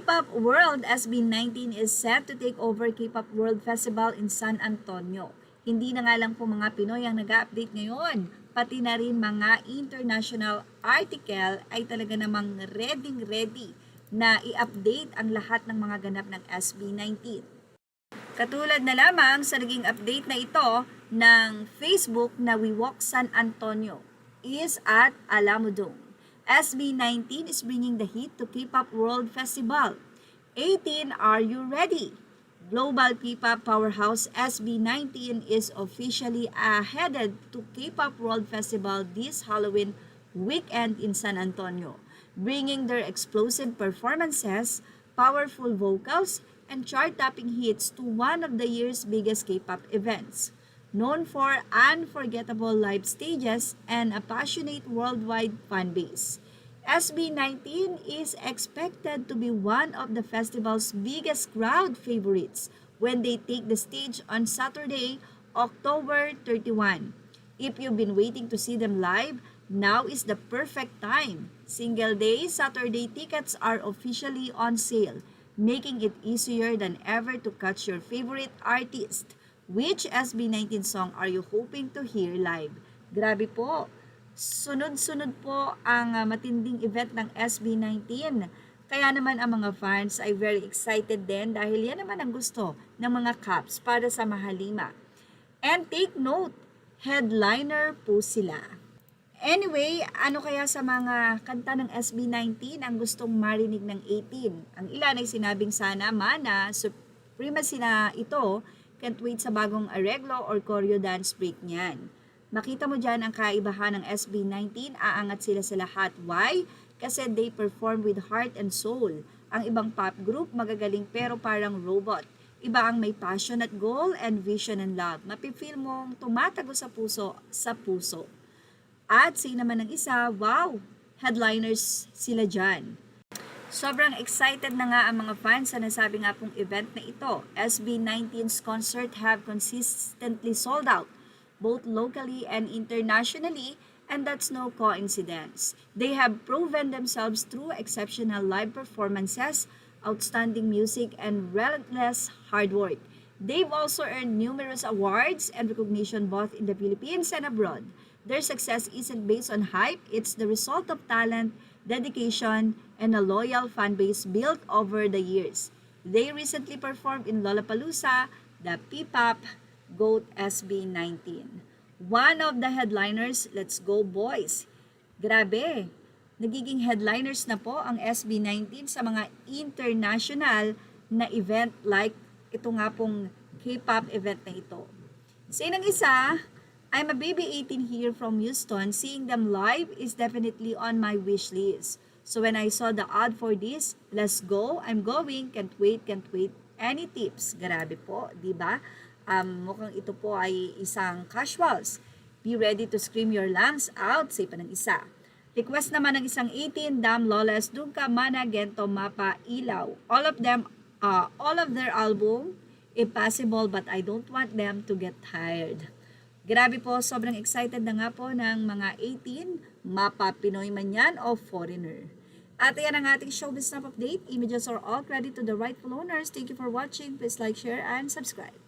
K-Pop World SB19 is set to take over K-Pop World Festival in San Antonio. Hindi na nga lang po mga Pinoy ang nag-update ngayon, pati na rin mga international article ay talaga namang ready na i-update ang lahat ng mga ganap ng SB19. Katulad na lamang sa naging update na ito ng Facebook na We Walk San Antonio is at Alamo Dome. SB19 is bringing the heat to K-Pop World Festival. 18, are you ready? Global K-Pop powerhouse SB19 is officially headed to K-Pop World Festival this Halloween weekend in San Antonio, bringing their explosive performances, powerful vocals, and chart-topping hits to one of the year's biggest K-pop events. Known for unforgettable live stages and a passionate worldwide fan base, SB19 is expected to be one of the festival's biggest crowd favorites when they take the stage on Saturday, October 31. If you've been waiting to see them live, now is the perfect time. Single day Saturday tickets are officially on sale, making it easier than ever to catch your favorite artist. Which SB19 song are you hoping to hear live? Grabe po. Sunod-sunod po ang matinding event ng SB19. Kaya naman ang mga fans ay very excited din dahil yan naman ang gusto ng mga Caps para sa Mahalima. And take note, headliner po sila. Anyway, ano kaya sa mga kanta ng SB19 ang gustong marinig ng 18? Ang ilan ay sinabing sana mana supremacy na ito. Can't wait sa bagong areglo or choreo dance break niyan. Makita mo dyan ang kaibahan ng SB19, aangat sila sa lahat. Why? Kasi they perform with heart and soul. Ang ibang pop group magagaling pero parang robot. Iba ang may passion at goal and vision and love. Mapifeel mong tumatago sa puso. At sino naman ang isa, wow, headliners sila dyan. Sobrang excited na nga ang mga fans sa nasabi nga pong event na ito. SB19's concert have consistently sold out, both locally and internationally, and that's no coincidence. They have proven themselves through exceptional live performances, outstanding music, and relentless hard work. They've also earned numerous awards and recognition both in the Philippines and abroad. Their success isn't based on hype, it's the result of talent, dedication, and a loyal fan base built over the years. They recently performed in Lollapalooza, the P-Pop GOAT SB19. One of the headliners, Let's Go Boys. Grabe, nagiging headliners na po ang SB19 sa mga international na event like ito nga pong K-pop event na ito. Sa inang isa, I'm a baby 18 here from Houston. Seeing them live is definitely on my wish list. So when I saw the ad for this, let's go, I'm going, can't wait. Any tips? Grabe po, di ba? Mukhang ito po ay isang casuals. Be ready to scream your lungs out, say pa ng isa. Request naman ng isang 18, Dam, Lawless, Dungka, Mana, Gento, Mapa, Ilaw. All of their album, if possible, but I don't want them to get tired. Grabe po, sobrang excited na nga po ng mga 18, Mapa, Pinoy man yan o foreigner. At yan ang ating showbiz snap update. Images are all credit to the rightful owners. Thank you for watching. Please like, share, and subscribe.